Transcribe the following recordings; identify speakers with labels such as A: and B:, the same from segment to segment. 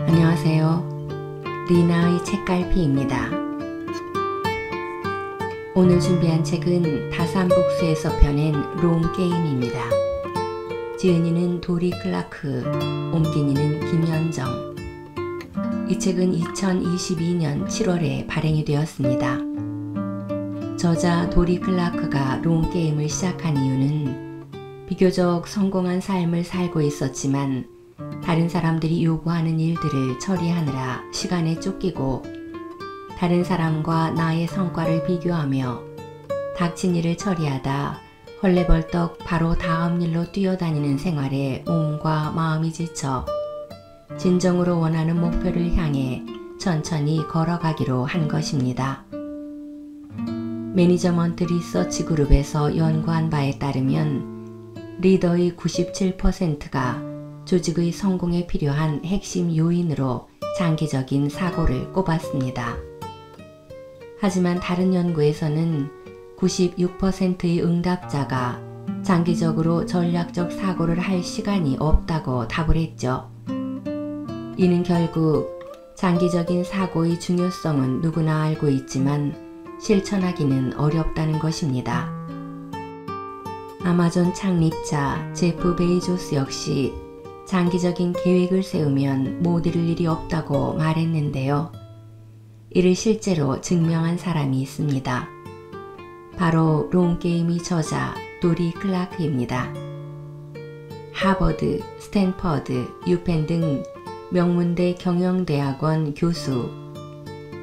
A: 안녕하세요. 리나의 책갈피입니다. 오늘 준비한 책은 다산북스에서 펴낸 롬게임입니다. 지은이는 도리 클라크, 옮긴이는 김연정. 이 책은 2022년 7월에 발행이 되었습니다. 저자 도리 클라크가 롬게임을 시작한 이유는 비교적 성공한 삶을 살고 있었지만 다른 사람들이 요구하는 일들을 처리하느라 시간에 쫓기고 다른 사람과 나의 성과를 비교하며 닥친 일을 처리하다 헐레벌떡 바로 다음 일로 뛰어다니는 생활에 몸과 마음이 지쳐 진정으로 원하는 목표를 향해 천천히 걸어가기로 한 것입니다. 매니저먼트 리서치 그룹에서 연구한 바에 따르면 리더의 97%가 조직의 성공에 필요한 핵심 요인으로 장기적인 사고를 꼽았습니다. 하지만 다른 연구에서는 96%의 응답자가 장기적으로 전략적 사고를 할 시간이 없다고 답을 했죠. 이는 결국 장기적인 사고의 중요성은 누구나 알고 있지만 실천하기는 어렵다는 것입니다. 아마존 창립자 제프 베이조스 역시 장기적인 계획을 세우면 못 이룰 일이 없다고 말했는데요. 이를 실제로 증명한 사람이 있습니다. 바로 롬게임의 저자 도리 클라크입니다. 하버드, 스탠퍼드, 유펜 등 명문대 경영대학원 교수,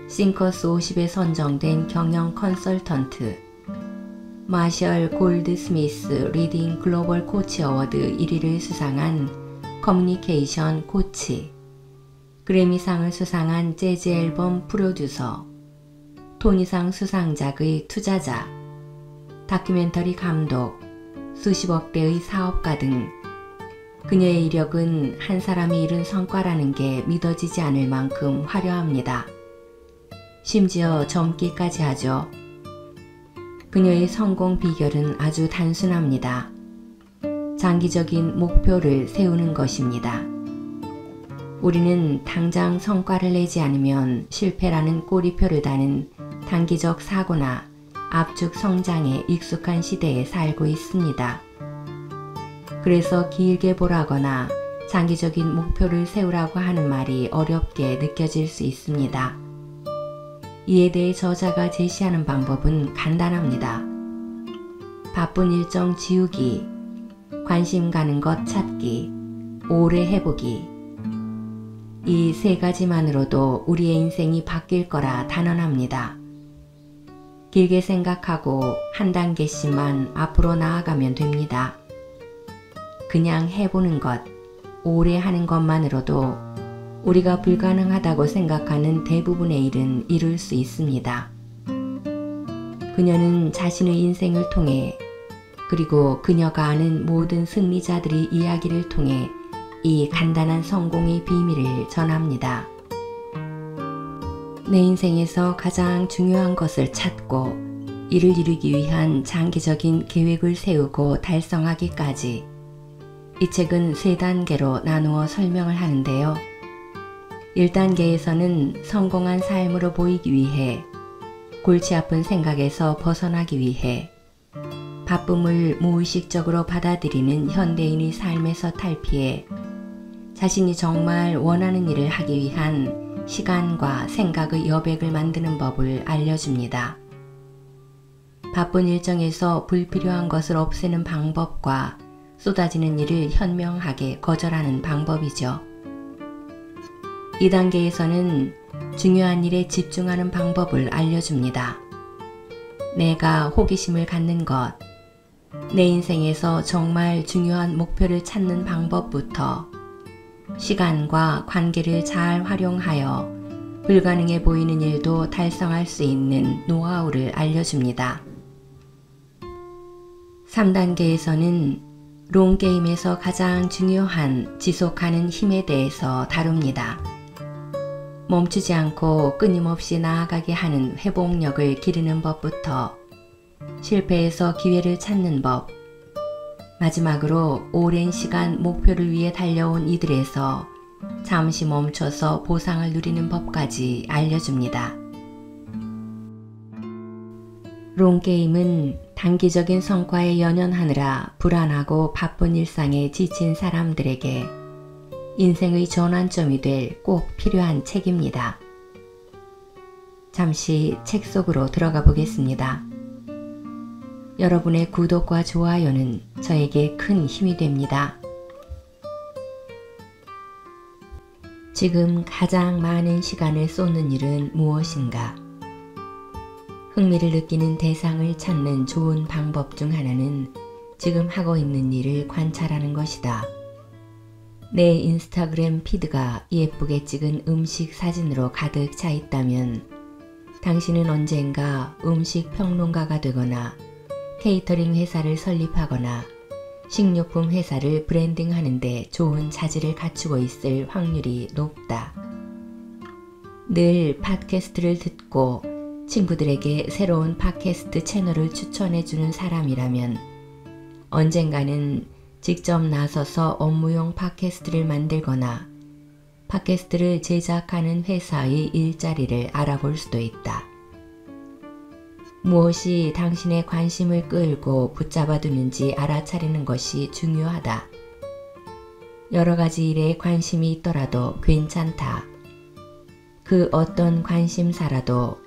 A: 싱커스 50에 선정된 경영 컨설턴트, 마셜 골드스미스 리딩 글로벌 코치 어워드 1위를 수상한 커뮤니케이션 코치, 그래미상을 수상한 재즈 앨범 프로듀서, 토니상 수상작의 투자자, 다큐멘터리 감독, 수십억 대의 사업가 등 그녀의 이력은 한 사람이 이룬 성과라는 게 믿어지지 않을 만큼 화려합니다. 심지어 젊기까지 하죠. 그녀의 성공 비결은 아주 단순합니다. 장기적인 목표를 세우는 것입니다. 우리는 당장 성과를 내지 않으면 실패라는 꼬리표를 다는 단기적 사고나 압축 성장에 익숙한 시대에 살고 있습니다. 그래서 길게 보라거나 장기적인 목표를 세우라고 하는 말이 어렵게 느껴질 수 있습니다. 이에 대해 저자가 제시하는 방법은 간단합니다. 바쁜 일정 지우기, 관심 가는 것 찾기, 오래 해보기. 이 세 가지만으로도 우리의 인생이 바뀔 거라 단언합니다. 길게 생각하고 한 단계씩만 앞으로 나아가면 됩니다. 그냥 해보는 것, 오래 하는 것만으로도 우리가 불가능하다고 생각하는 대부분의 일은 이룰 수 있습니다. 그녀는 자신의 인생을 통해 그리고 그녀가 아는 모든 승리자들의 이야기를 통해 이 간단한 성공의 비밀을 전합니다. 내 인생에서 가장 중요한 것을 찾고 이를 이루기 위한 장기적인 계획을 세우고 달성하기까지 이 책은 3단계로 나누어 설명을 하는데요. 1단계에서는 성공한 삶으로 보이기 위해, 골치 아픈 생각에서 벗어나기 위해, 바쁨을 무의식적으로 받아들이는 현대인의 삶에서 탈피해 자신이 정말 원하는 일을 하기 위한 시간과 생각의 여백을 만드는 법을 알려줍니다. 바쁜 일정에서 불필요한 것을 없애는 방법과 쏟아지는 일을 현명하게 거절하는 방법이죠. 2단계에서는 중요한 일에 집중하는 방법을 알려줍니다. 내가 호기심을 갖는 것, 내 인생에서 정말 중요한 목표를 찾는 방법부터 시간과 관계를 잘 활용하여 불가능해 보이는 일도 달성할 수 있는 노하우를 알려줍니다. 3단계에서는 롱게임에서 가장 중요한 지속하는 힘에 대해서 다룹니다. 멈추지 않고 끊임없이 나아가게 하는 회복력을 기르는 법부터 실패에서 기회를 찾는 법, 마지막으로 오랜 시간 목표를 위해 달려온 이들에서 잠시 멈춰서 보상을 누리는 법까지 알려줍니다. 롱게임은 단기적인 성과에 연연하느라 불안하고 바쁜 일상에 지친 사람들에게 인생의 전환점이 될 꼭 필요한 책입니다. 잠시 책 속으로 들어가 보겠습니다. 여러분의 구독과 좋아요는 저에게 큰 힘이 됩니다. 지금 가장 많은 시간을 쏟는 일은 무엇인가? 흥미를 느끼는 대상을 찾는 좋은 방법 중 하나는 지금 하고 있는 일을 관찰하는 것이다. 내 인스타그램 피드가 예쁘게 찍은 음식 사진으로 가득 차 있다면 당신은 언젠가 음식 평론가가 되거나 케이터링 회사를 설립하거나 식료품 회사를 브랜딩하는 데 좋은 자질을 갖추고 있을 확률이 높다. 늘 팟캐스트를 듣고 친구들에게 새로운 팟캐스트 채널을 추천해주는 사람이라면 언젠가는 직접 나서서 업무용 팟캐스트를 만들거나 팟캐스트를 제작하는 회사의 일자리를 알아볼 수도 있다. 무엇이 당신의 관심을 끌고 붙잡아두는지 알아차리는 것이 중요하다. 여러 가지 일에 관심이 있더라도 괜찮다. 그 어떤 관심사라도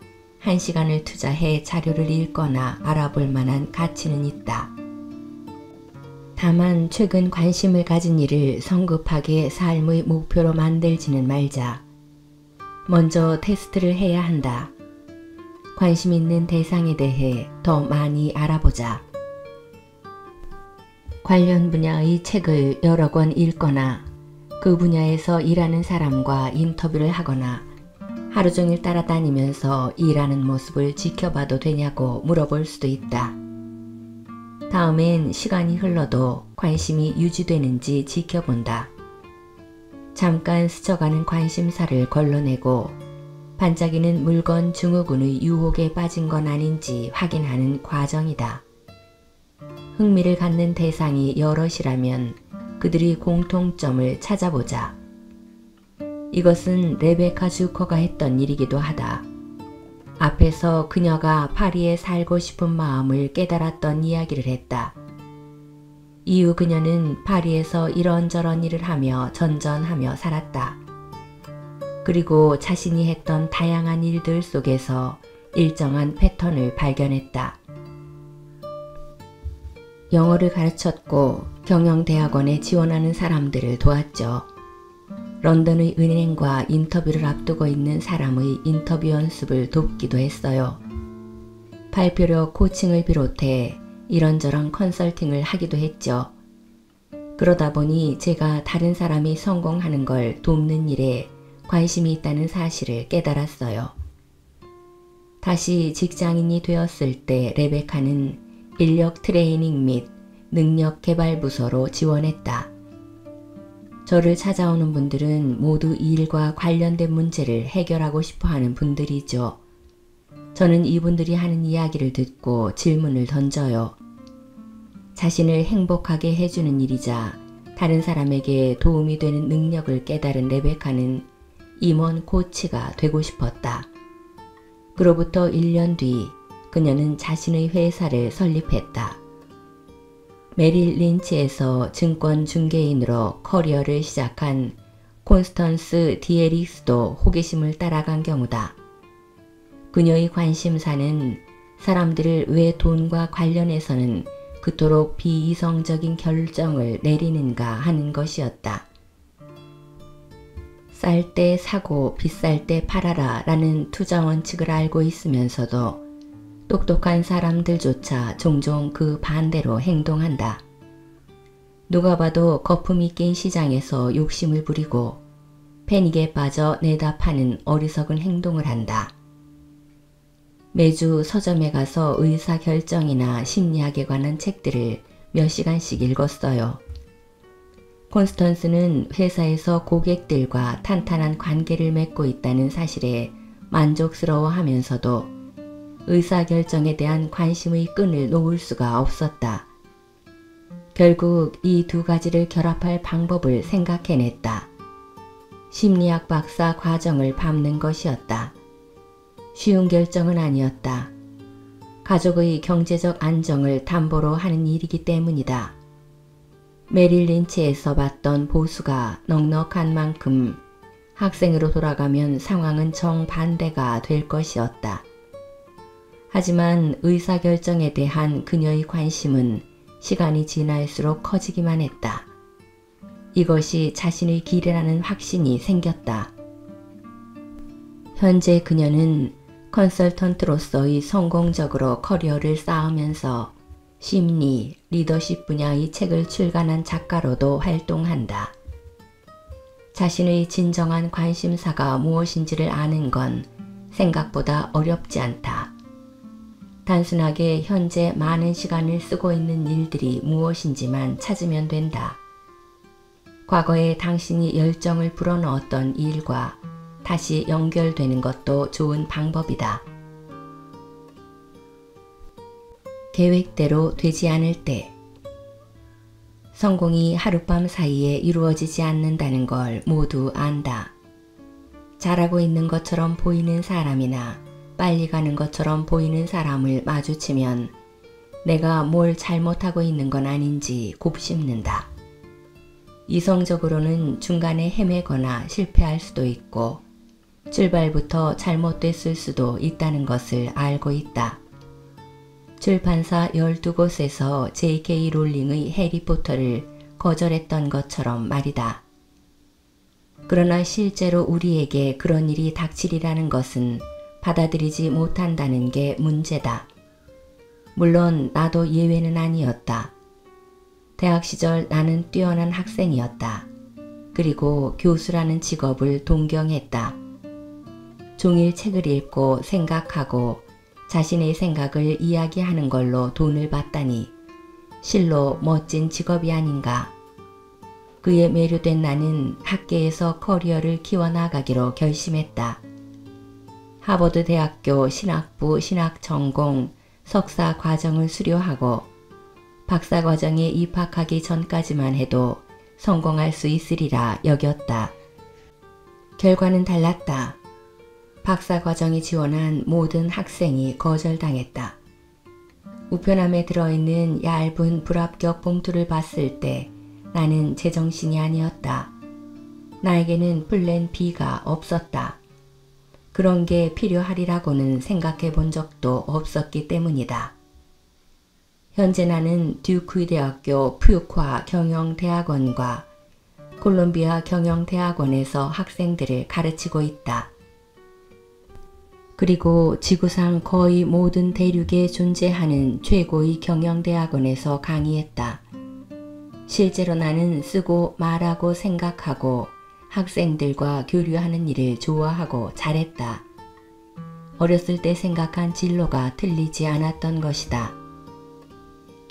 A: 1시간을 투자해 자료를 읽거나 알아볼 만한 가치는 있다. 다만 최근 관심을 가진 일을 성급하게 삶의 목표로 만들지는 말자. 먼저 테스트를 해야 한다. 관심 있는 대상에 대해 더 많이 알아보자. 관련 분야의 책을 여러 권 읽거나 그 분야에서 일하는 사람과 인터뷰를 하거나 하루 종일 따라다니면서 일하는 모습을 지켜봐도 되냐고 물어볼 수도 있다. 다음엔 시간이 흘러도 관심이 유지되는지 지켜본다. 잠깐 스쳐가는 관심사를 걸러내고 반짝이는 물건 증후군의 유혹에 빠진 건 아닌지 확인하는 과정이다. 흥미를 갖는 대상이 여럿이라면 그들이 공통점을 찾아보자. 이것은 레베카 주커가 했던 일이기도 하다. 앞에서 그녀가 파리에 살고 싶은 마음을 깨달았던 이야기를 했다. 이후 그녀는 파리에서 이런저런 일을 하며 전전하며 살았다. 그리고 자신이 했던 다양한 일들 속에서 일정한 패턴을 발견했다. 영어를 가르쳤고 경영대학원에 지원하는 사람들을 도왔죠. 런던의 은행과 인터뷰를 앞두고 있는 사람의 인터뷰 연습을 돕기도 했어요. 발표력 코칭을 비롯해 이런저런 컨설팅을 하기도 했죠. 그러다 보니 제가 다른 사람이 성공하는 걸 돕는 일에 관심이 있다는 사실을 깨달았어요. 다시 직장인이 되었을 때 레베카는 인력 트레이닝 및 능력 개발 부서로 지원했다. 저를 찾아오는 분들은 모두 이 일과 관련된 문제를 해결하고 싶어 하는 분들이죠. 저는 이분들이 하는 이야기를 듣고 질문을 던져요. 자신을 행복하게 해주는 일이자 다른 사람에게 도움이 되는 능력을 깨달은 레베카는 임원 코치가 되고 싶었다. 그로부터 1년 뒤 그녀는 자신의 회사를 설립했다. 메릴 린치에서 증권 중개인으로 커리어를 시작한 콘스턴스 디에릭스도 호기심을 따라간 경우다. 그녀의 관심사는 사람들을 왜 돈과 관련해서는 그토록 비이성적인 결정을 내리는가 하는 것이었다. 쌀 때 사고 비쌀 때 팔아라 라는 투자 원칙을 알고 있으면서도 똑똑한 사람들조차 종종 그 반대로 행동한다. 누가 봐도 거품이 낀 시장에서 욕심을 부리고 패닉에 빠져 내다 파는 어리석은 행동을 한다. 매주 서점에 가서 의사결정이나 심리학에 관한 책들을 몇 시간씩 읽었어요. 콘스턴스는 회사에서 고객들과 탄탄한 관계를 맺고 있다는 사실에 만족스러워하면서도 의사결정에 대한 관심의 끈을 놓을 수가 없었다. 결국 이 두 가지를 결합할 방법을 생각해냈다. 심리학 박사 과정을 밟는 것이었다. 쉬운 결정은 아니었다. 가족의 경제적 안정을 담보로 하는 일이기 때문이다. 메릴 린치에서 봤던 보수가 넉넉한 만큼 학생으로 돌아가면 상황은 정반대가 될 것이었다. 하지만 의사결정에 대한 그녀의 관심은 시간이 지날수록 커지기만 했다. 이것이 자신의 길이라는 확신이 생겼다. 현재 그녀는 컨설턴트로서의 성공적으로 커리어를 쌓으면서 심리, 리더십 분야의 책을 출간한 작가로도 활동한다. 자신의 진정한 관심사가 무엇인지를 아는 건 생각보다 어렵지 않다. 단순하게 현재 많은 시간을 쓰고 있는 일들이 무엇인지만 찾으면 된다. 과거에 당신이 열정을 불어넣었던 일과 다시 연결되는 것도 좋은 방법이다. 계획대로 되지 않을 때 성공이 하룻밤 사이에 이루어지지 않는다는 걸 모두 안다. 잘하고 있는 것처럼 보이는 사람이나 빨리 가는 것처럼 보이는 사람을 마주치면 내가 뭘 잘못하고 있는 건 아닌지 곱씹는다. 이성적으로는 중간에 헤매거나 실패할 수도 있고 출발부터 잘못됐을 수도 있다는 것을 알고 있다. 출판사 12곳에서 J.K. 롤링의 해리포터를 거절했던 것처럼 말이다. 그러나 실제로 우리에게 그런 일이 닥치리라는 것은 받아들이지 못한다는 게 문제다. 물론 나도 예외는 아니었다. 대학 시절 나는 뛰어난 학생이었다. 그리고 교수라는 직업을 동경했다. 종일 책을 읽고 생각하고 자신의 생각을 이야기하는 걸로 돈을 받다니 실로 멋진 직업이 아닌가. 그에 매료된 나는 학계에서 커리어를 키워나가기로 결심했다. 하버드 대학교 신학부 신학전공 석사 과정을 수료하고 박사 과정에 입학하기 전까지만 해도 성공할 수 있으리라 여겼다. 결과는 달랐다. 박사 과정에 지원한 모든 학생이 거절당했다. 우편함에 들어있는 얇은 불합격 봉투를 봤을 때 나는 제정신이 아니었다. 나에게는 플랜 B가 없었다. 그런 게 필요하리라고는 생각해 본 적도 없었기 때문이다. 현재 나는 듀크 대학교 퓨과 경영대학원과 콜롬비아 경영대학원에서 학생들을 가르치고 있다. 그리고 지구상 거의 모든 대륙에 존재하는 최고의 경영대학원에서 강의했다. 실제로 나는 쓰고 말하고 생각하고 학생들과 교류하는 일을 좋아하고 잘했다. 어렸을 때 생각한 진로가 틀리지 않았던 것이다.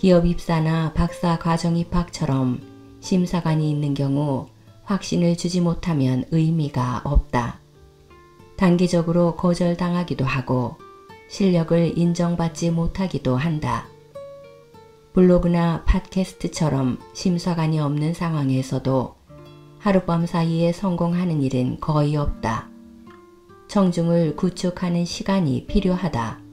A: 기업 입사나 박사 과정 입학처럼 심사관이 있는 경우 확신을 주지 못하면 의미가 없다. 단기적으로 거절당하기도 하고 실력을 인정받지 못하기도 한다. 블로그나 팟캐스트처럼 심사관이 없는 상황에서도 하룻밤 사이에 성공하는 일은 거의 없다. 청중을 구축하는 시간이 필요하다.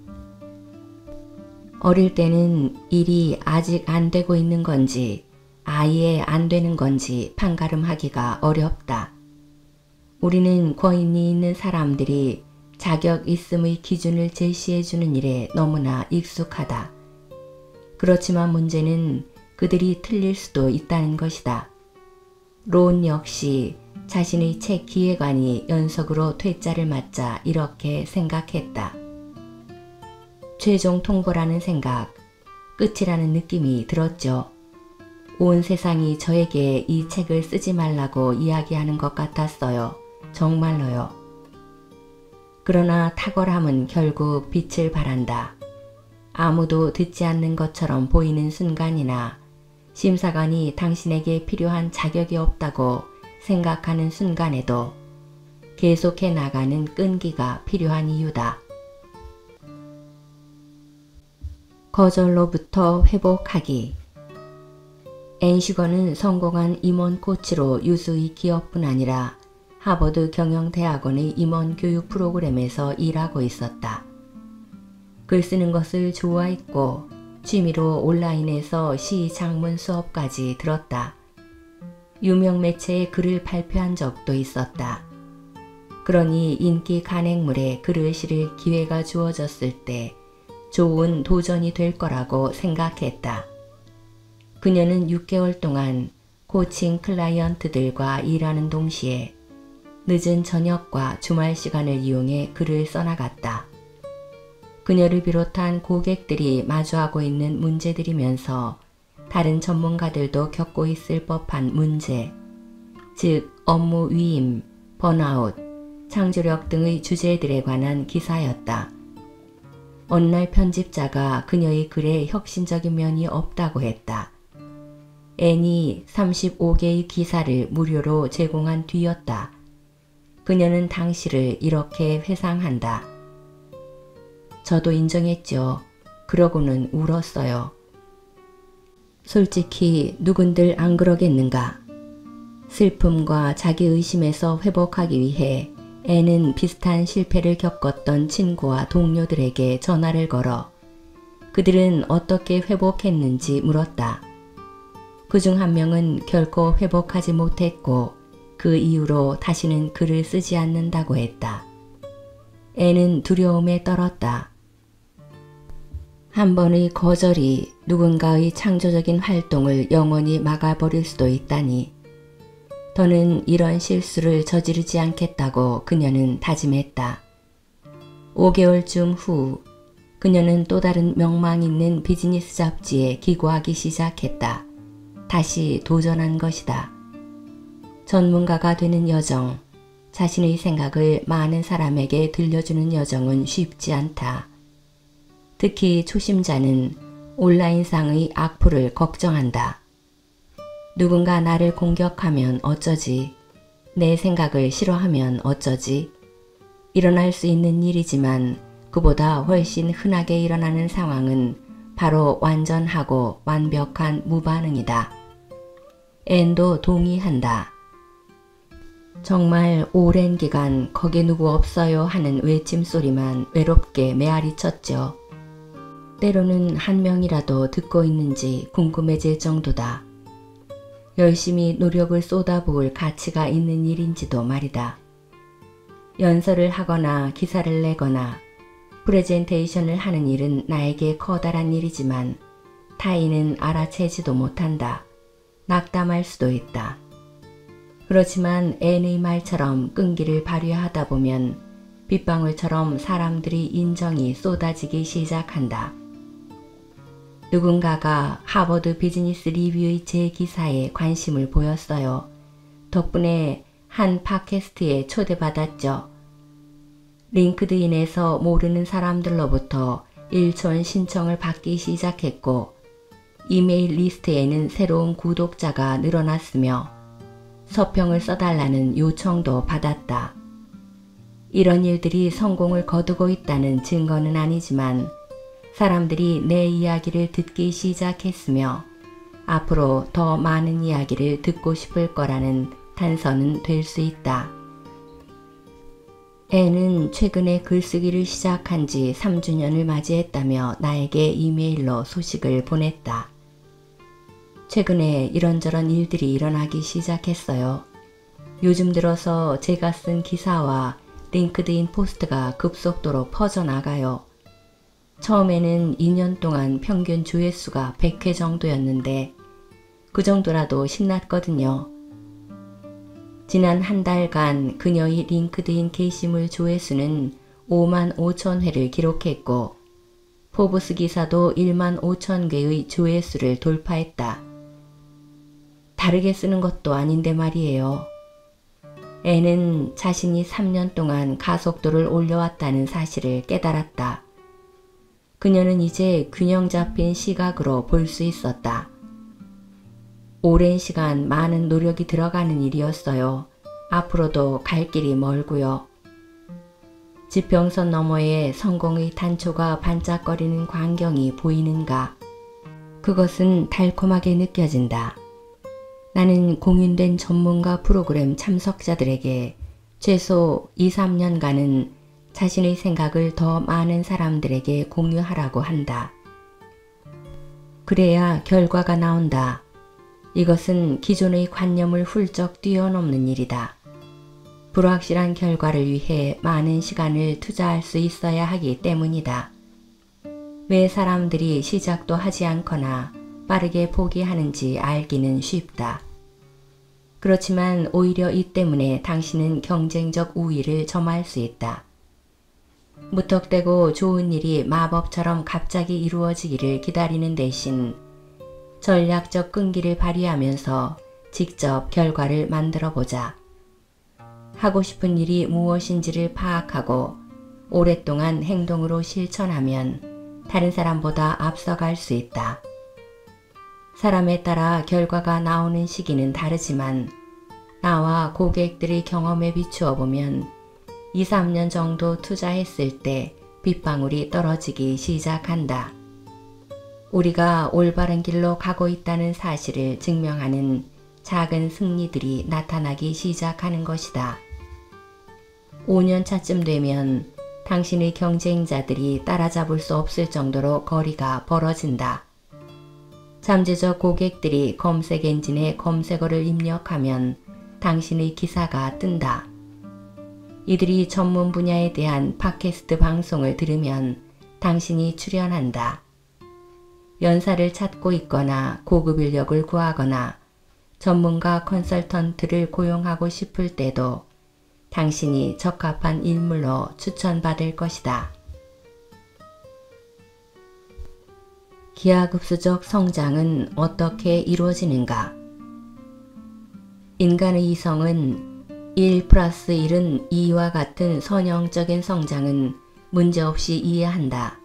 A: 어릴 때는 일이 아직 안 되고 있는 건지 아예 안 되는 건지 판가름하기가 어렵다. 우리는 권위 있는 사람들이 자격 있음의 기준을 제시해주는 일에 너무나 익숙하다. 그렇지만 문제는 그들이 틀릴 수도 있다는 것이다. 론 역시 자신의 책 기획안이 연속으로 퇴짜를 맞자 이렇게 생각했다. 최종 통보라는 생각, 끝이라는 느낌이 들었죠. 온 세상이 저에게 이 책을 쓰지 말라고 이야기하는 것 같았어요. 정말로요. 그러나 탁월함은 결국 빛을 발한다. 아무도 듣지 않는 것처럼 보이는 순간이나 심사관이 당신에게 필요한 자격이 없다고 생각하는 순간에도 계속해 나가는 끈기가 필요한 이유다. 거절로부터 회복하기. 앤 슈거는 성공한 임원 코치로 유수의 기업뿐 아니라 하버드 경영대학원의 임원 교육 프로그램에서 일하고 있었다. 글 쓰는 것을 좋아했고 취미로 온라인에서 시 작문 수업까지 들었다. 유명 매체에 글을 발표한 적도 있었다. 그러니 인기 간행물에 글을 실을 기회가 주어졌을 때 좋은 도전이 될 거라고 생각했다. 그녀는 6개월 동안 코칭 클라이언트들과 일하는 동시에 늦은 저녁과 주말 시간을 이용해 글을 써나갔다. 그녀를 비롯한 고객들이 마주하고 있는 문제들이면서 다른 전문가들도 겪고 있을 법한 문제, 즉 업무 위임, 번아웃, 창조력 등의 주제들에 관한 기사였다. 어느 날 편집자가 그녀의 글에 혁신적인 면이 없다고 했다. 앤이 35개의 기사를 무료로 제공한 뒤였다. 그녀는 당시를 이렇게 회상한다. 저도 인정했죠. 그러고는 울었어요. 솔직히 누군들 안 그러겠는가. 슬픔과 자기의심에서 회복하기 위해 앤은 비슷한 실패를 겪었던 친구와 동료들에게 전화를 걸어 그들은 어떻게 회복했는지 물었다. 그중 한 명은 결코 회복하지 못했고 그 이후로 다시는 글을 쓰지 않는다고 했다. 앤은 두려움에 떨었다. 한 번의 거절이 누군가의 창조적인 활동을 영원히 막아버릴 수도 있다니. 더는 이런 실수를 저지르지 않겠다고 그녀는 다짐했다. 5개월쯤 후 그녀는 또 다른 명망 있는 비즈니스 잡지에 기고하기 시작했다. 다시 도전한 것이다. 전문가가 되는 여정, 자신의 생각을 많은 사람에게 들려주는 여정은 쉽지 않다. 특히 초심자는 온라인상의 악플을 걱정한다. 누군가 나를 공격하면 어쩌지? 내 생각을 싫어하면 어쩌지? 일어날 수 있는 일이지만 그보다 훨씬 흔하게 일어나는 상황은 바로 완전하고 완벽한 무반응이다. 앤도 동의한다. 정말 오랜 기간 거기 누구 없어요 하는 외침소리만 외롭게 메아리 쳤죠. 때로는 한 명이라도 듣고 있는지 궁금해질 정도다. 열심히 노력을 쏟아부을 가치가 있는 일인지도 말이다. 연설을 하거나 기사를 내거나 프레젠테이션을 하는 일은 나에게 커다란 일이지만 타인은 알아채지도 못한다. 낙담할 수도 있다. 그렇지만 앤의 말처럼 끈기를 발휘하다 보면 빗방울처럼 사람들의 인정이 쏟아지기 시작한다. 누군가가 하버드 비즈니스 리뷰의 제 기사에 관심을 보였어요. 덕분에 한 팟캐스트에 초대받았죠. 링크드인에서 모르는 사람들로부터 일촌 신청을 받기 시작했고 이메일 리스트에는 새로운 구독자가 늘어났으며 서평을 써달라는 요청도 받았다. 이런 일들이 성공을 거두고 있다는 증거는 아니지만 사람들이 내 이야기를 듣기 시작했으며 앞으로 더 많은 이야기를 듣고 싶을 거라는 단서는 될 수 있다. 앤은 최근에 글쓰기를 시작한 지 3주년을 맞이했다며 나에게 이메일로 소식을 보냈다. 최근에 이런저런 일들이 일어나기 시작했어요. 요즘 들어서 제가 쓴 기사와 링크드인 포스트가 급속도로 퍼져나가요. 처음에는 2년 동안 평균 조회수가 100회 정도였는데 그 정도라도 신났거든요. 지난 한 달간 그녀의 링크드인 게시물 조회수는 5만 5천 회를 기록했고 포브스 기사도 1만 5천 개의 조회수를 돌파했다. 다르게 쓰는 것도 아닌데 말이에요. 앤은 자신이 3년 동안 가속도를 올려왔다는 사실을 깨달았다. 그녀는 이제 균형 잡힌 시각으로 볼 수 있었다. 오랜 시간 많은 노력이 들어가는 일이었어요. 앞으로도 갈 길이 멀고요. 지평선 너머에 성공의 단초가 반짝거리는 광경이 보이는가? 그것은 달콤하게 느껴진다. 나는 공인된 전문가 프로그램 참석자들에게 최소 2, 3년간은 자신의 생각을 더 많은 사람들에게 공유하라고 한다. 그래야 결과가 나온다. 이것은 기존의 관념을 훌쩍 뛰어넘는 일이다. 불확실한 결과를 위해 많은 시간을 투자할 수 있어야 하기 때문이다. 왜 사람들이 시작도 하지 않거나 빠르게 포기하는지 알기는 쉽다. 그렇지만 오히려 이 때문에 당신은 경쟁적 우위를 점할 수 있다. 무턱대고 좋은 일이 마법처럼 갑자기 이루어지기를 기다리는 대신 전략적 끈기를 발휘하면서 직접 결과를 만들어 보자. 하고 싶은 일이 무엇인지를 파악하고 오랫동안 행동으로 실천하면 다른 사람보다 앞서갈 수 있다. 사람에 따라 결과가 나오는 시기는 다르지만 나와 고객들의 경험에 비추어 보면 2, 3년 정도 투자했을 때 빗방울이 떨어지기 시작한다. 우리가 올바른 길로 가고 있다는 사실을 증명하는 작은 승리들이 나타나기 시작하는 것이다. 5년 차쯤 되면 당신의 경쟁자들이 따라잡을 수 없을 정도로 거리가 벌어진다. 잠재적 고객들이 검색 엔진에 검색어를 입력하면 당신의 기사가 뜬다. 이들이 전문 분야에 대한 팟캐스트 방송을 들으면 당신이 출연한다. 연사를 찾고 있거나 고급 인력을 구하거나 전문가 컨설턴트를 고용하고 싶을 때도 당신이 적합한 인물로 추천받을 것이다. 기하급수적 성장은 어떻게 이루어지는가? 인간의 이성은 1+1은 2와 같은 선형적인 성장은 문제없이 이해한다.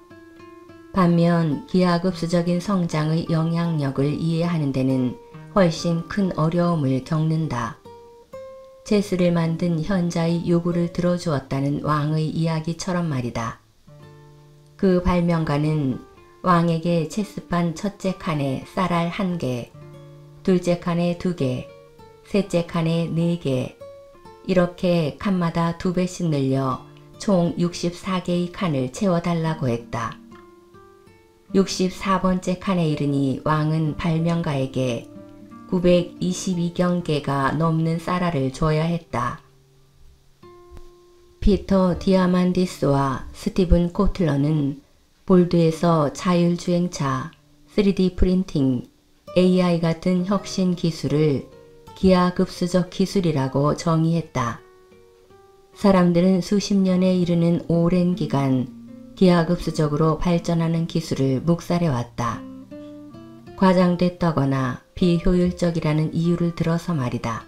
A: 반면 기하급수적인 성장의 영향력을 이해하는 데는 훨씬 큰 어려움을 겪는다. 체스를 만든 현자의 요구를 들어주었다는 왕의 이야기처럼 말이다. 그 발명가는 왕에게 체스판 첫째 칸에 쌀알 1개, 둘째 칸에 2개, 셋째 칸에 4개, 이렇게 칸마다 2배씩 늘려 총 64개의 칸을 채워달라고 했다. 64번째 칸에 이르니 왕은 발명가에게 922경개가 넘는 쌀알을 줘야 했다. 피터 디아만디스와 스티븐 코틀러는 볼드에서 자율주행차, 3D 프린팅, AI 같은 혁신 기술을 기하급수적 기술이라고 정의했다. 사람들은 수십 년에 이르는 오랜 기간 기하급수적으로 발전하는 기술을 묵살해왔다. 과장됐다거나 비효율적이라는 이유를 들어서 말이다.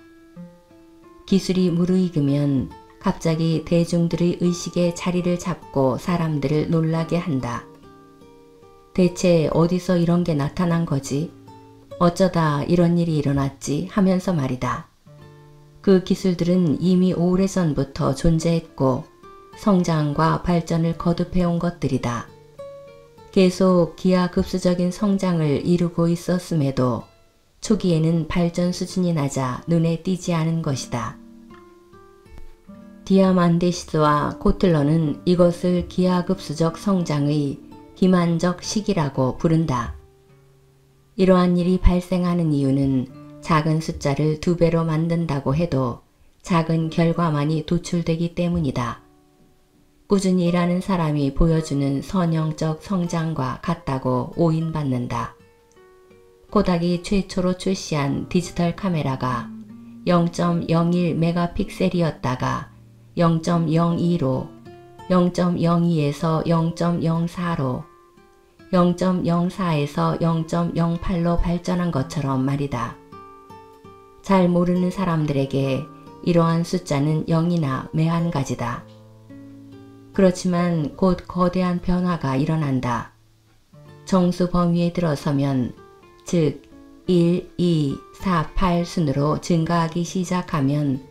A: 기술이 무르익으면 갑자기 대중들의 의식에 자리를 잡고 사람들을 놀라게 한다. 대체 어디서 이런 게 나타난 거지? 어쩌다 이런 일이 일어났지? 하면서 말이다. 그 기술들은 이미 오래전부터 존재했고 성장과 발전을 거듭해온 것들이다. 계속 기하급수적인 성장을 이루고 있었음에도 초기에는 발전 수준이 낮아 눈에 띄지 않은 것이다. 디아만디스와 코틀러는 이것을 기하급수적 성장의 기만적 시기라고 부른다. 이러한 일이 발생하는 이유는 작은 숫자를 2배로 만든다고 해도 작은 결과만이 도출되기 때문이다. 꾸준히 일하는 사람이 보여주는 선형적 성장과 같다고 오인받는다. 코닥이 최초로 출시한 디지털 카메라가 0.01메가픽셀이었다가 0.02로, 0.02에서 0.04로, 0.04에서 0.08로 발전한 것처럼 말이다. 잘 모르는 사람들에게 이러한 숫자는 0이나 매한가지다. 그렇지만 곧 거대한 변화가 일어난다. 정수 범위에 들어서면 즉 1, 2, 4, 8 순으로 증가하기 시작하면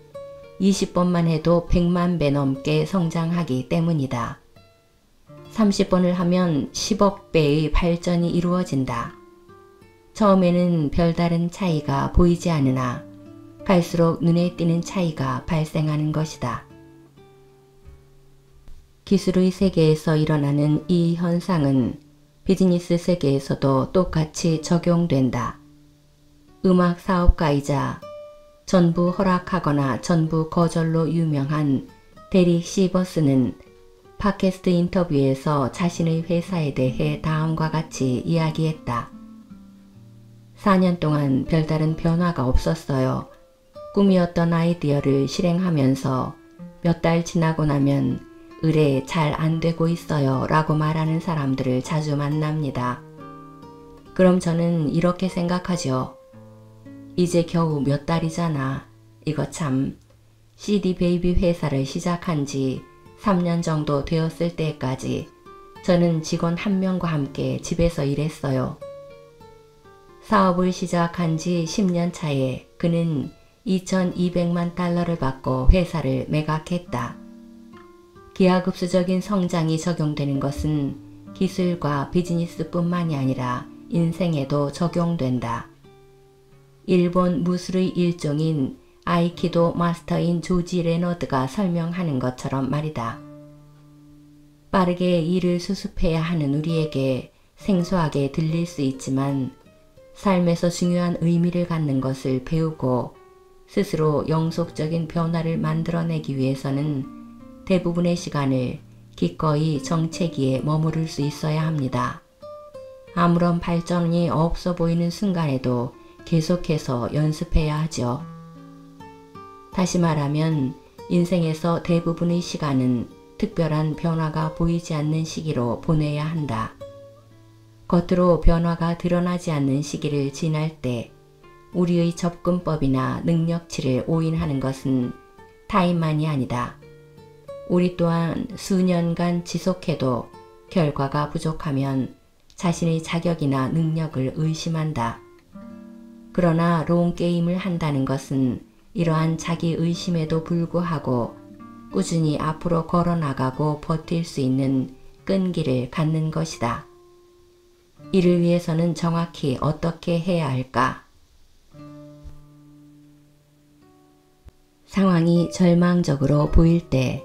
A: 20번만 해도 100만 배 넘게 성장하기 때문이다. 30번을 하면 10억 배의 발전이 이루어진다. 처음에는 별다른 차이가 보이지 않으나 갈수록 눈에 띄는 차이가 발생하는 것이다. 기술의 세계에서 일어나는 이 현상은 비즈니스 세계에서도 똑같이 적용된다. 음악 사업가이자 전부 허락하거나 전부 거절로 유명한 데릭 시버스는 팟캐스트 인터뷰에서 자신의 회사에 대해 다음과 같이 이야기했다. 4년 동안 별다른 변화가 없었어요. 꿈이었던 아이디어를 실행하면서 몇 달 지나고 나면 의뢰 잘 안 되고 있어요 라고 말하는 사람들을 자주 만납니다. 그럼 저는 이렇게 생각하죠. 이제 겨우 몇 달이잖아. 이거 참. CD 베이비 회사를 시작한 지 3년 정도 되었을 때까지 저는 직원 1명과 함께 집에서 일했어요. 사업을 시작한 지 10년 차에 그는 2,200만 달러를 받고 회사를 매각했다. 기하급수적인 성장이 적용되는 것은 기술과 비즈니스뿐만이 아니라 인생에도 적용된다. 일본 무술의 일종인 아이키도 마스터인 조지 레너드가 설명하는 것처럼 말이다. 빠르게 일을 수습해야 하는 우리에게 생소하게 들릴 수 있지만 삶에서 중요한 의미를 갖는 것을 배우고 스스로 영속적인 변화를 만들어내기 위해서는 대부분의 시간을 기꺼이 정체기에 머무를 수 있어야 합니다. 아무런 발전이 없어 보이는 순간에도 계속해서 연습해야 하죠. 다시 말하면 인생에서 대부분의 시간은 특별한 변화가 보이지 않는 시기로 보내야 한다. 겉으로 변화가 드러나지 않는 시기를 지날 때 우리의 접근법이나 능력치를 오인하는 것은 타인만이 아니다. 우리 또한 수년간 지속해도 결과가 부족하면 자신의 자격이나 능력을 의심한다. 그러나 롱게임을 한다는 것은 이러한 자기 의심에도 불구하고 꾸준히 앞으로 걸어나가고 버틸 수 있는 끈기를 갖는 것이다. 이를 위해서는 정확히 어떻게 해야 할까? 상황이 절망적으로 보일 때,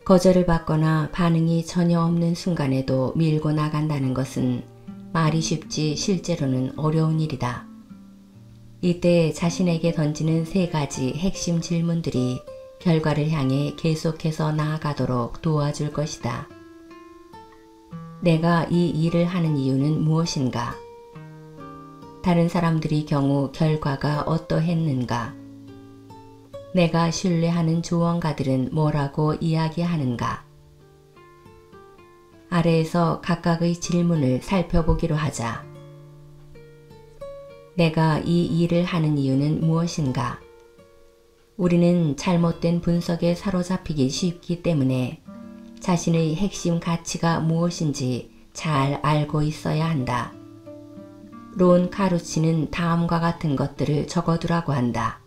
A: 거절을 받거나 반응이 전혀 없는 순간에도 밀고 나간다는 것은 말이 쉽지 실제로는 어려운 일이다. 이때 자신에게 던지는 3가지 핵심 질문들이 결과를 향해 계속해서 나아가도록 도와줄 것이다. 내가 이 일을 하는 이유는 무엇인가? 다른 사람들의 경우 결과가 어떠했는가? 내가 신뢰하는 조언가들은 뭐라고 이야기하는가? 아래에서 각각의 질문을 살펴보기로 하자. 내가 이 일을 하는 이유는 무엇인가? 우리는 잘못된 분석에 사로잡히기 쉽기 때문에 자신의 핵심 가치가 무엇인지 잘 알고 있어야 한다. 론 카루치는 다음과 같은 것들을 적어두라고 한다.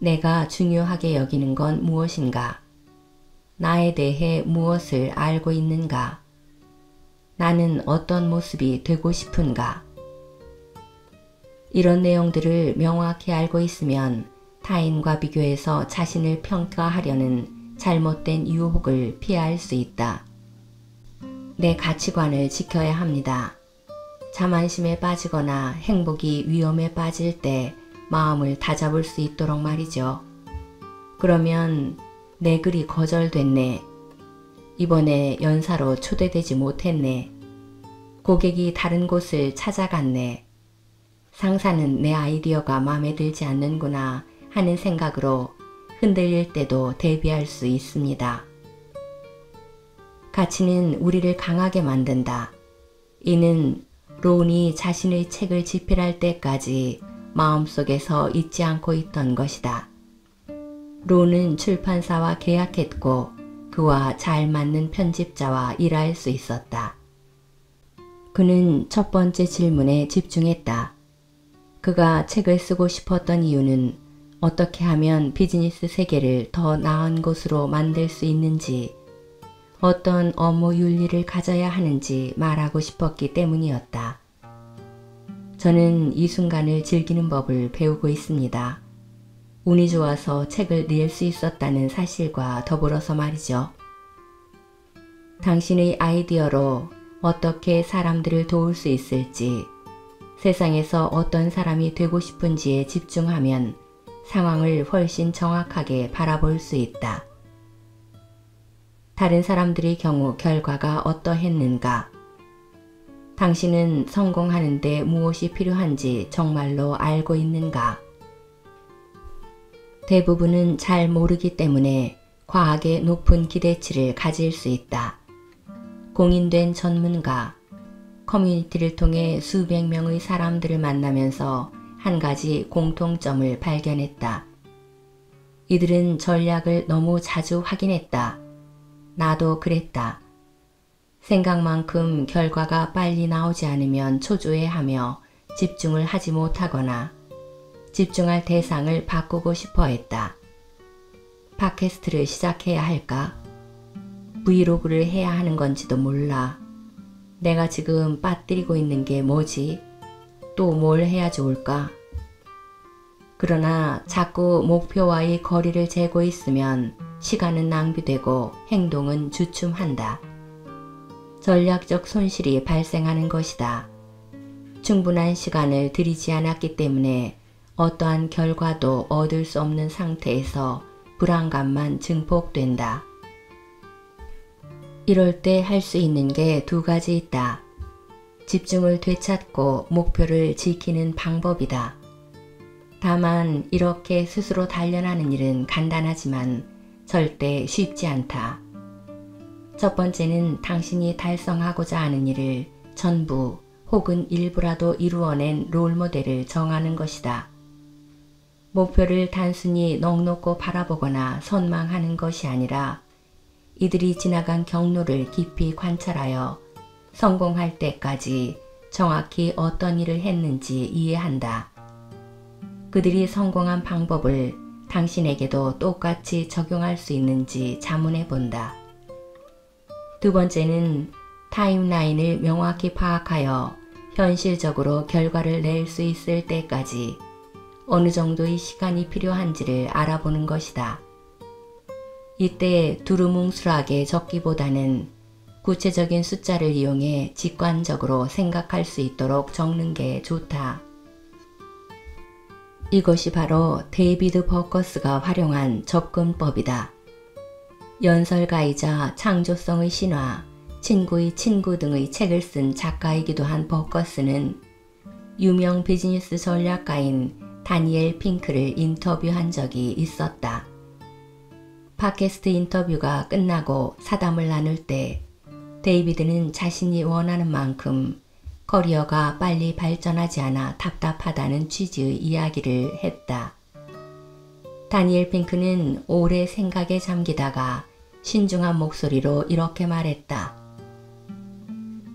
A: 내가 중요하게 여기는 건 무엇인가? 나에 대해 무엇을 알고 있는가? 나는 어떤 모습이 되고 싶은가? 이런 내용들을 명확히 알고 있으면 타인과 비교해서 자신을 평가하려는 잘못된 유혹을 피할 수 있다. 내 가치관을 지켜야 합니다. 자만심에 빠지거나 행복이 위험에 빠질 때 마음을 다잡을 수 있도록 말이죠. 그러면 내 글이 거절됐네. 이번에 연사로 초대되지 못했네. 고객이 다른 곳을 찾아갔네. 상사는 내 아이디어가 마음에 들지 않는구나 하는 생각으로 흔들릴 때도 대비할 수 있습니다. 가치는 우리를 강하게 만든다. 이는 론이 자신의 책을 집필할 때까지 마음속에서 잊지 않고 있던 것이다. 론은 출판사와 계약했고 그와 잘 맞는 편집자와 일할 수 있었다. 그는 첫 번째 질문에 집중했다. 그가 책을 쓰고 싶었던 이유는 어떻게 하면 비즈니스 세계를 더 나은 곳으로 만들 수 있는지, 어떤 업무 윤리를 가져야 하는지 말하고 싶었기 때문이었다. 저는 이 순간을 즐기는 법을 배우고 있습니다. 운이 좋아서 책을 낼 수 있었다는 사실과 더불어서 말이죠. 당신의 아이디어로 어떻게 사람들을 도울 수 있을지, 세상에서 어떤 사람이 되고 싶은지에 집중하면 상황을 훨씬 정확하게 바라볼 수 있다. 다른 사람들의 경우 결과가 어떠했는가? 당신은 성공하는데 무엇이 필요한지 정말로 알고 있는가? 대부분은 잘 모르기 때문에 과하게 높은 기대치를 가질 수 있다. 공인된 전문가, 커뮤니티를 통해 수백 명의 사람들을 만나면서 한 가지 공통점을 발견했다. 이들은 전략을 너무 자주 확인했다. 나도 그랬다. 생각만큼 결과가 빨리 나오지 않으면 초조해하며 집중을 하지 못하거나 집중할 대상을 바꾸고 싶어 했다. 팟캐스트를 시작해야 할까? 브이로그를 해야 하는 건지도 몰라. 내가 지금 빠뜨리고 있는 게 뭐지? 또 뭘 해야 좋을까? 그러나 자꾸 목표와의 거리를 재고 있으면 시간은 낭비되고 행동은 주춤한다. 전략적 손실이 발생하는 것이다. 충분한 시간을 들이지 않았기 때문에 어떠한 결과도 얻을 수 없는 상태에서 불안감만 증폭된다. 이럴 때 할 수 있는 게 두 가지 있다. 집중을 되찾고 목표를 지키는 방법이다. 다만 이렇게 스스로 단련하는 일은 간단하지만 절대 쉽지 않다. 첫 번째는 당신이 달성하고자 하는 일을 전부 혹은 일부라도 이루어낸 롤모델을 정하는 것이다. 목표를 단순히 넋놓고 바라보거나 선망하는 것이 아니라 이들이 지나간 경로를 깊이 관찰하여 성공할 때까지 정확히 어떤 일을 했는지 이해한다. 그들이 성공한 방법을 당신에게도 똑같이 적용할 수 있는지 자문해 본다. 두 번째는 타임라인을 명확히 파악하여 현실적으로 결과를 낼 수 있을 때까지 어느 정도의 시간이 필요한지를 알아보는 것이다. 이때 두루뭉술하게 적기보다는 구체적인 숫자를 이용해 직관적으로 생각할 수 있도록 적는 게 좋다. 이것이 바로 데이비드 버커스가 활용한 접근법이다. 연설가이자 창조성의 신화, 친구의 친구 등의 책을 쓴 작가이기도 한 버커스는 유명 비즈니스 전략가인 다니엘 핑크를 인터뷰한 적이 있었다. 팟캐스트 인터뷰가 끝나고 사담을 나눌 때 데이비드는 자신이 원하는 만큼 커리어가 빨리 발전하지 않아 답답하다는 취지의 이야기를 했다. 다니엘 핑크는 오래 생각에 잠기다가 신중한 목소리로 이렇게 말했다.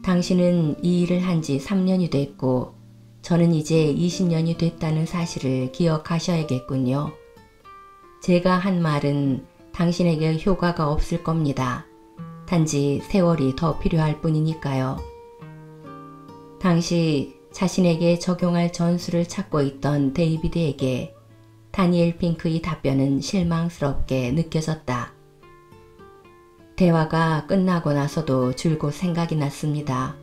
A: 당신은 이 일을 한 지 3년이 됐고 저는 이제 20년이 됐다는 사실을 기억하셔야겠군요. 제가 한 말은 당신에게 효과가 없을 겁니다. 단지 세월이 더 필요할 뿐이니까요. 당시 자신에게 적용할 전술을 찾고 있던 데이비드에게 다니엘 핑크의 답변은 실망스럽게 느껴졌다. 대화가 끝나고 나서도 줄곧 생각이 났습니다.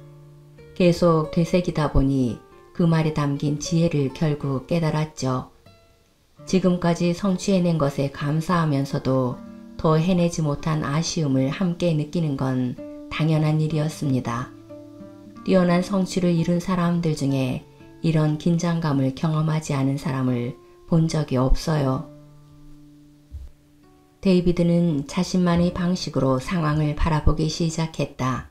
A: 계속 되새기다 보니 그 말에 담긴 지혜를 결국 깨달았죠. 지금까지 성취해낸 것에 감사하면서도 더 해내지 못한 아쉬움을 함께 느끼는 건 당연한 일이었습니다. 뛰어난 성취를 이룬 사람들 중에 이런 긴장감을 경험하지 않은 사람을 본 적이 없어요. 데이비드는 자신만의 방식으로 상황을 바라보기 시작했다.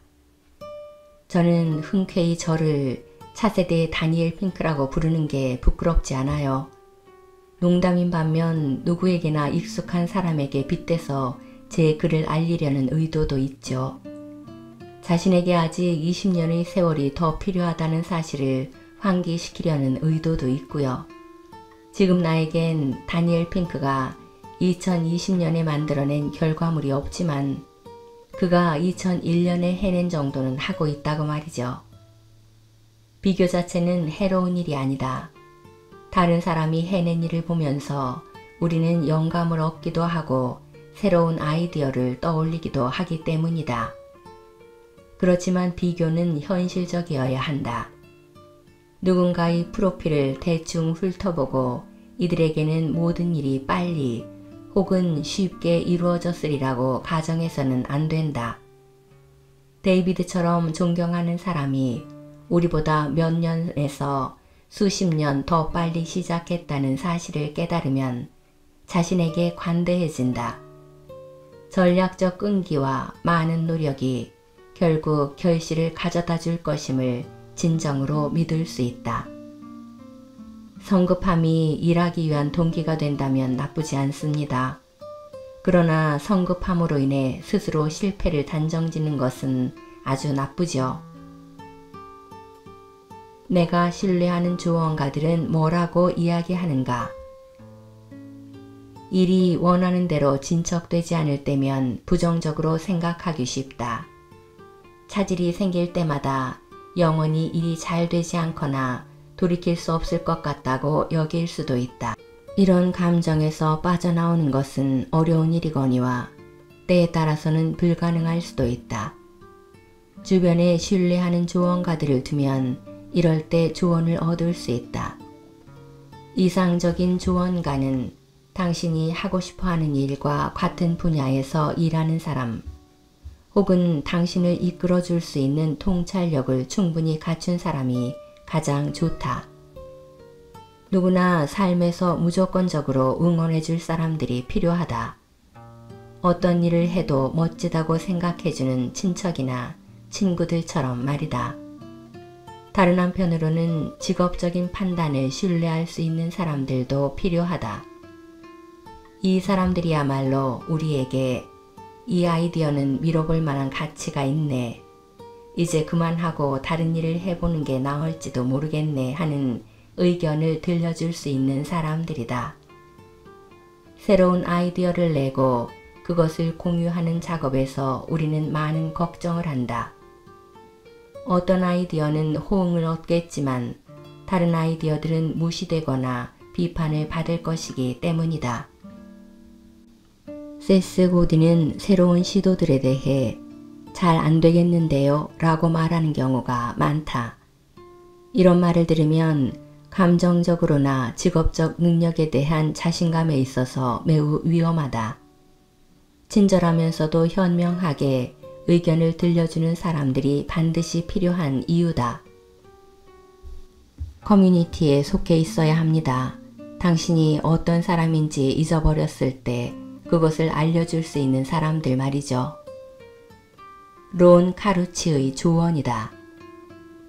A: 저는 흔쾌히 저를 차세대 다니엘 핑크라고 부르는 게 부끄럽지 않아요. 농담인 반면 누구에게나 익숙한 사람에게 빗대서 제 글을 알리려는 의도도 있죠. 자신에게 아직 20년의 세월이 더 필요하다는 사실을 환기시키려는 의도도 있고요. 지금 나에겐 다니엘 핑크가 2020년에 만들어낸 결과물이 없지만 그가 2001년에 해낸 정도는 하고 있다고 말이죠. 비교 자체는 해로운 일이 아니다. 다른 사람이 해낸 일을 보면서 우리는 영감을 얻기도 하고 새로운 아이디어를 떠올리기도 하기 때문이다. 그렇지만 비교는 현실적이어야 한다. 누군가의 프로필을 대충 훑어보고 이들에게는 모든 일이 빨리 혹은 쉽게 이루어졌으리라고 가정해서는 안 된다. 데이비드처럼 존경하는 사람이 우리보다 몇 년에서 수십 년 더 빨리 시작했다는 사실을 깨달으면 자신에게 관대해진다. 전략적 끈기와 많은 노력이 결국 결실을 가져다 줄 것임을 진정으로 믿을 수 있다. 성급함이 일하기 위한 동기가 된다면 나쁘지 않습니다. 그러나 성급함으로 인해 스스로 실패를 단정짓는 것은 아주 나쁘죠. 내가 신뢰하는 조언가들은 뭐라고 이야기하는가? 일이 원하는 대로 진척되지 않을 때면 부정적으로 생각하기 쉽다. 차질이 생길 때마다 영원히 일이 잘 되지 않거나 돌이킬 수 없을 것 같다고 여길 수도 있다. 이런 감정에서 빠져나오는 것은 어려운 일이거니와 때에 따라서는 불가능할 수도 있다. 주변에 신뢰하는 조언가들을 두면 이럴 때 조언을 얻을 수 있다. 이상적인 조언가는 당신이 하고 싶어하는 일과 같은 분야에서 일하는 사람, 혹은 당신을 이끌어줄 수 있는 통찰력을 충분히 갖춘 사람이 가장 좋다. 누구나 삶에서 무조건적으로 응원해줄 사람들이 필요하다. 어떤 일을 해도 멋지다고 생각해주는 친척이나 친구들처럼 말이다. 다른 한편으로는 직업적인 판단을 신뢰할 수 있는 사람들도 필요하다. 이 사람들이야말로 우리에게 이 아이디어는 미뤄볼 만한 가치가 있네. 이제 그만하고 다른 일을 해보는 게 나을지도 모르겠네 하는 의견을 들려줄 수 있는 사람들이다. 새로운 아이디어를 내고 그것을 공유하는 작업에서 우리는 많은 걱정을 한다. 어떤 아이디어는 호응을 얻겠지만 다른 아이디어들은 무시되거나 비판을 받을 것이기 때문이다. 세스 고디는 새로운 시도들에 대해 잘 안 되겠는데요 라고 말하는 경우가 많다. 이런 말을 들으면 감정적으로나 직업적 능력에 대한 자신감에 있어서 매우 위험하다. 친절하면서도 현명하게 의견을 들려주는 사람들이 반드시 필요한 이유다. 커뮤니티에 속해 있어야 합니다. 당신이 어떤 사람인지 잊어버렸을 때 그것을 알려줄 수 있는 사람들 말이죠. 론 카루치의 조언이다.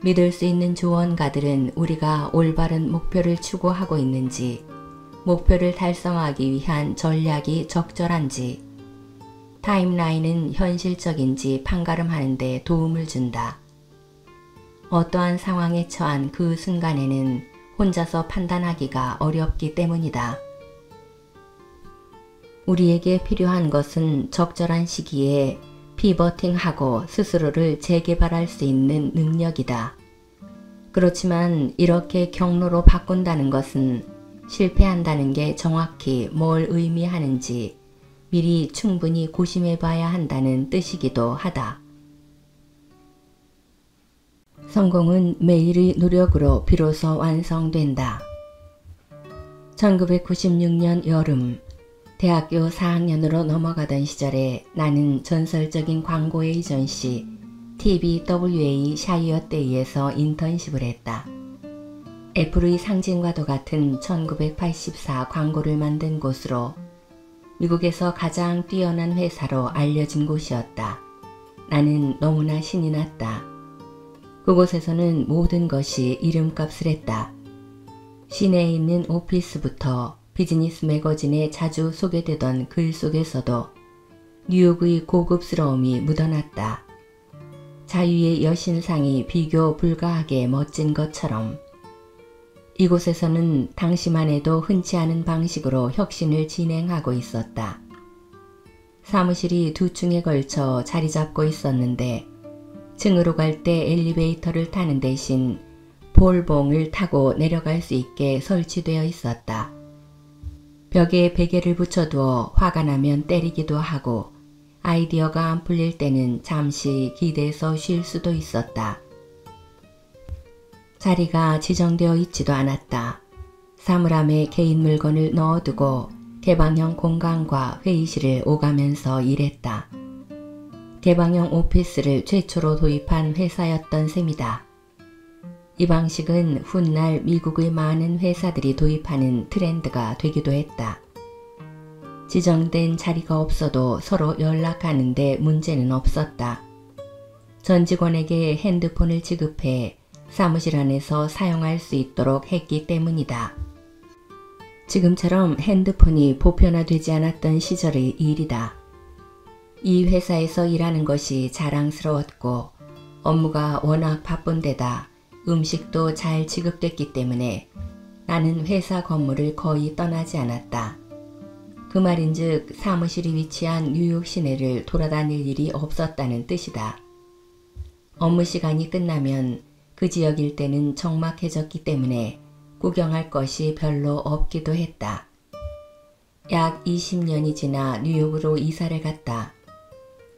A: 믿을 수 있는 조언가들은 우리가 올바른 목표를 추구하고 있는지, 목표를 달성하기 위한 전략이 적절한지, 타임라인은 현실적인지 판가름하는 데 도움을 준다. 어떠한 상황에 처한 그 순간에는 혼자서 판단하기가 어렵기 때문이다. 우리에게 필요한 것은 적절한 시기에 피버팅하고 스스로를 재개발할 수 있는 능력이다. 그렇지만 이렇게 경로로 바꾼다는 것은 실패한다는 게 정확히 뭘 의미하는지 미리 충분히 고심해 봐야 한다는 뜻이기도 하다. 성공은 매일의 노력으로 비로소 완성된다. 1996년 여름, 대학교 4학년으로 넘어가던 시절에 나는 전설적인 광고 에이전시 TBWA 샤이어데이에서 인턴십을 했다. 애플의 상징과도 같은 1984 광고를 만든 곳으로 미국에서 가장 뛰어난 회사로 알려진 곳이었다. 나는 너무나 신이 났다. 그곳에서는 모든 것이 이름값을 했다. 시내에 있는 오피스부터 비즈니스 매거진에 자주 소개되던 글 속에서도 뉴욕의 고급스러움이 묻어났다. 자유의 여신상이 비교 불가하게 멋진 것처럼 이곳에서는 당시만 해도 흔치 않은 방식으로 혁신을 진행하고 있었다. 사무실이 두 층에 걸쳐 자리 잡고 있었는데 층으로 갈 때 엘리베이터를 타는 대신 볼봉을 타고 내려갈 수 있게 설치되어 있었다. 벽에 베개를 붙여두어 화가 나면 때리기도 하고 아이디어가 안 풀릴 때는 잠시 기대서 쉴 수도 있었다. 자리가 지정되어 있지도 않았다. 사물함에 개인 물건을 넣어두고 개방형 공간과 회의실을 오가면서 일했다. 개방형 오피스를 최초로 도입한 회사였던 셈이다. 이 방식은 훗날 미국의 많은 회사들이 도입하는 트렌드가 되기도 했다. 지정된 자리가 없어도 서로 연락하는 데 문제는 없었다. 전 직원에게 핸드폰을 지급해 사무실 안에서 사용할 수 있도록 했기 때문이다. 지금처럼 핸드폰이 보편화되지 않았던 시절의 일이다. 이 회사에서 일하는 것이 자랑스러웠고 업무가 워낙 바쁜 데다 음식도 잘 지급됐기 때문에 나는 회사 건물을 거의 떠나지 않았다. 그 말인즉 사무실이 위치한 뉴욕 시내를 돌아다닐 일이 없었다는 뜻이다. 업무 시간이 끝나면 그 지역 일대는 적막해졌기 때문에 구경할 것이 별로 없기도 했다. 약 20년이 지나 뉴욕으로 이사를 갔다.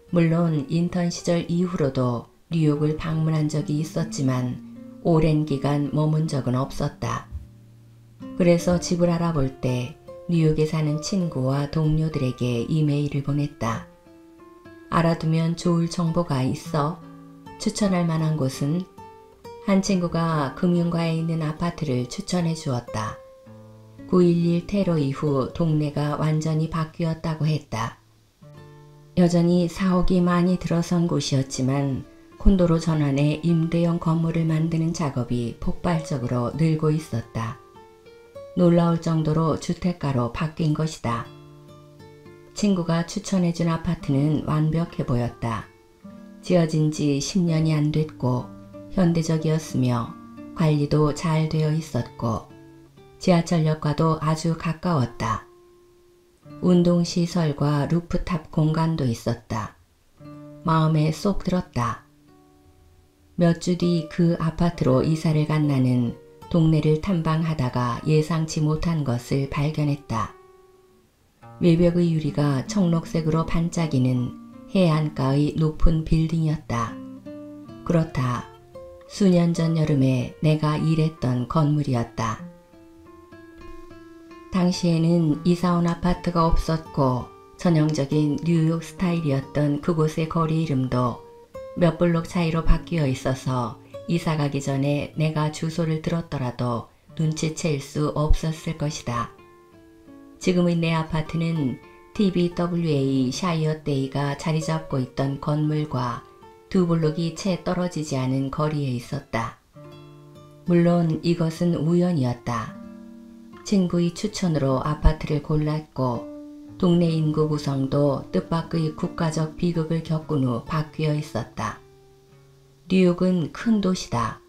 A: 물론 인턴 시절 이후로도 뉴욕을 방문한 적이 있었지만 오랜 기간 머문 적은 없었다. 그래서 집을 알아볼 때 뉴욕에 사는 친구와 동료들에게 이메일을 보냈다. 알아두면 좋을 정보가 있어? 추천할 만한 곳은? 한 친구가 금융가에 있는 아파트를 추천해 주었다. 9.11 테러 이후 동네가 완전히 바뀌었다고 했다. 여전히 사옥이 많이 들어선 곳이었지만 콘도로 전환해 임대형 건물을 만드는 작업이 폭발적으로 늘고 있었다. 놀라울 정도로 주택가로 바뀐 것이다. 친구가 추천해준 아파트는 완벽해 보였다. 지어진 지 10년이 안 됐고 현대적이었으며 관리도 잘 되어 있었고 지하철역과도 아주 가까웠다. 운동시설과 루프탑 공간도 있었다. 마음에 쏙 들었다. 몇 주 뒤 그 아파트로 이사를 간 나는 동네를 탐방하다가 예상치 못한 것을 발견했다. 외벽의 유리가 청록색으로 반짝이는 해안가의 높은 빌딩이었다. 그렇다. 수년 전 여름에 내가 일했던 건물이었다. 당시에는 이사온 아파트가 없었고 전형적인 뉴욕 스타일이었던 그곳의 거리 이름도 몇 블록 차이로 바뀌어 있어서 이사 가기 전에 내가 주소를 들었더라도 눈치챌 수 없었을 것이다. 지금의 내 아파트는 TBWA 샤이어데이가 자리 잡고 있던 건물과 2블록이 채 떨어지지 않은 거리에 있었다. 물론 이것은 우연이었다. 친구의 추천으로 아파트를 골랐고 동네 인구 구성도 뜻밖의 국가적 비극을 겪은 후 바뀌어 있었다. 뉴욕은 큰 도시다.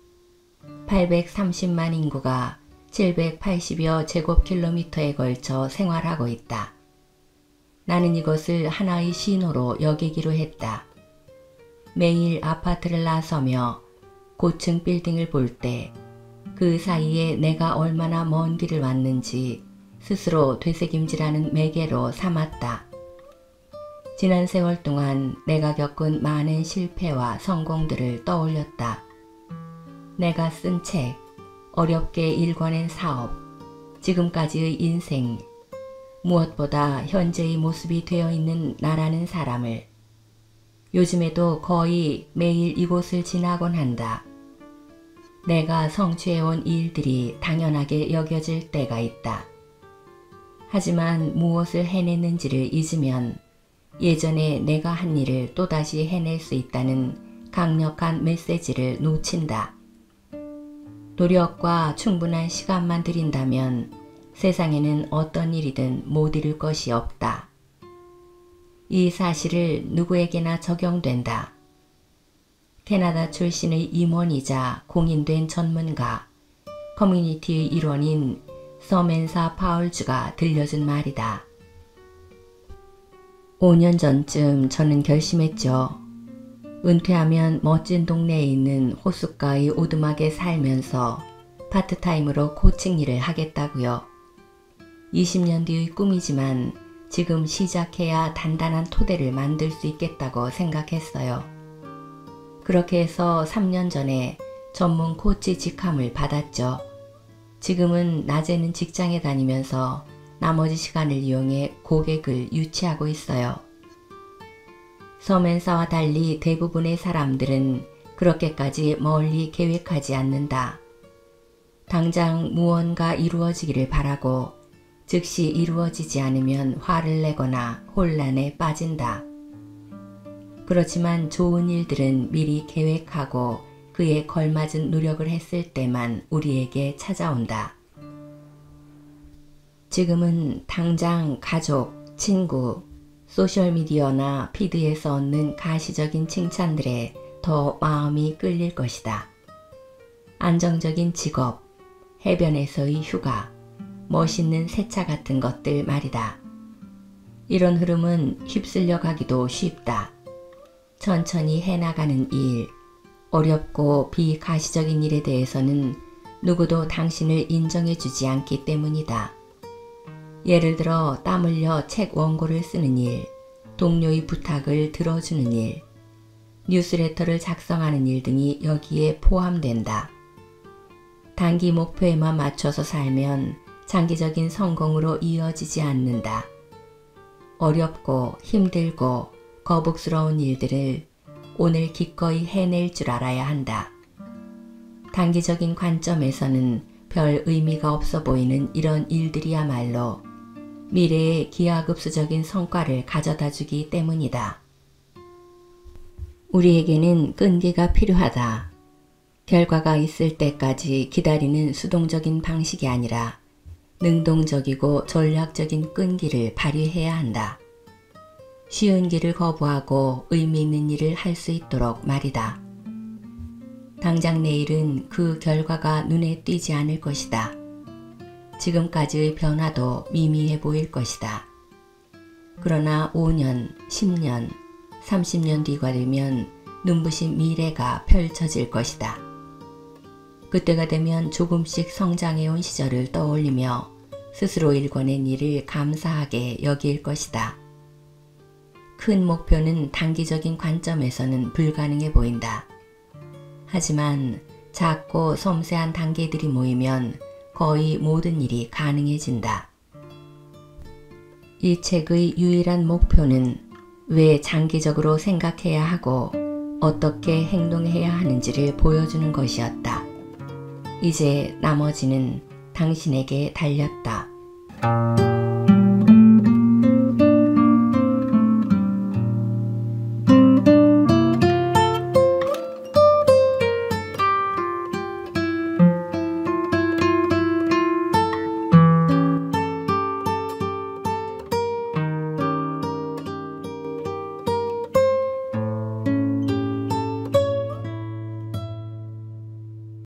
A: 830만 인구가 780여 제곱킬로미터에 걸쳐 생활하고 있다. 나는 이것을 하나의 신호로 여기기로 했다. 매일 아파트를 나서며 고층 빌딩을 볼 때 그 사이에 내가 얼마나 먼 길을 왔는지 스스로 되새김질하는 매개로 삼았다. 지난 세월 동안 내가 겪은 많은 실패와 성공들을 떠올렸다. 내가 쓴 책, 어렵게 일궈낸 사업, 지금까지의 인생, 무엇보다 현재의 모습이 되어 있는 나라는 사람을 요즘에도 거의 매일 이곳을 지나곤 한다. 내가 성취해온 일들이 당연하게 여겨질 때가 있다. 하지만 무엇을 해냈는지를 잊으면 예전에 내가 한 일을 또다시 해낼 수 있다는 강력한 메시지를 놓친다. 노력과 충분한 시간만 들인다면 세상에는 어떤 일이든 못 이룰 것이 없다. 이 사실을 누구에게나 적용된다. 캐나다 출신의 임원이자 공인된 전문가, 커뮤니티의 일원인 서멘사 파울즈가 들려준 말이다. 5년 전쯤 저는 결심했죠. 은퇴하면 멋진 동네에 있는 호숫가의 오두막에 살면서 파트타임으로 코칭 일을 하겠다고요. 20년 뒤의 꿈이지만 지금 시작해야 단단한 토대를 만들 수 있겠다고 생각했어요. 그렇게 해서 3년 전에 전문 코치 직함을 받았죠. 지금은 낮에는 직장에 다니면서 나머지 시간을 이용해 고객을 유치하고 있어요. 서멘사와 달리 대부분의 사람들은 그렇게까지 멀리 계획하지 않는다. 당장 무언가 이루어지기를 바라고 즉시 이루어지지 않으면 화를 내거나 혼란에 빠진다. 그렇지만 좋은 일들은 미리 계획하고 그에 걸맞은 노력을 했을 때만 우리에게 찾아온다. 지금은 당장 가족, 친구, 소셜미디어나 피드에서 얻는 가시적인 칭찬들에 더 마음이 끌릴 것이다. 안정적인 직업, 해변에서의 휴가, 멋있는 새 차 같은 것들 말이다. 이런 흐름은 휩쓸려 가기도 쉽다. 천천히 해나가는 일, 어렵고 비가시적인 일에 대해서는 누구도 당신을 인정해주지 않기 때문이다. 예를 들어 땀 흘려 책 원고를 쓰는 일, 동료의 부탁을 들어주는 일, 뉴스레터를 작성하는 일 등이 여기에 포함된다. 단기 목표에만 맞춰서 살면 장기적인 성공으로 이어지지 않는다. 어렵고 힘들고 거북스러운 일들을 오늘 기꺼이 해낼 줄 알아야 한다. 단기적인 관점에서는 별 의미가 없어 보이는 이런 일들이야말로 미래의 기하급수적인 성과를 가져다 주기 때문이다. 우리에게는 끈기가 필요하다. 결과가 있을 때까지 기다리는 수동적인 방식이 아니라 능동적이고 전략적인 끈기를 발휘해야 한다. 쉬운 길을 거부하고 의미 있는 일을 할 수 있도록 말이다. 당장 내일은 그 결과가 눈에 띄지 않을 것이다. 지금까지의 변화도 미미해 보일 것이다. 그러나 5년, 10년, 30년 뒤가 되면 눈부신 미래가 펼쳐질 것이다. 그때가 되면 조금씩 성장해온 시절을 떠올리며 스스로 일궈낸 일을 감사하게 여길 것이다. 큰 목표는 단기적인 관점에서는 불가능해 보인다. 하지만 작고 섬세한 단계들이 모이면 거의 모든 일이 가능해진다. 이 책의 유일한 목표는 왜 장기적으로 생각해야 하고 어떻게 행동해야 하는지를 보여주는 것이었다. 이제 나머지는 당신에게 달렸다.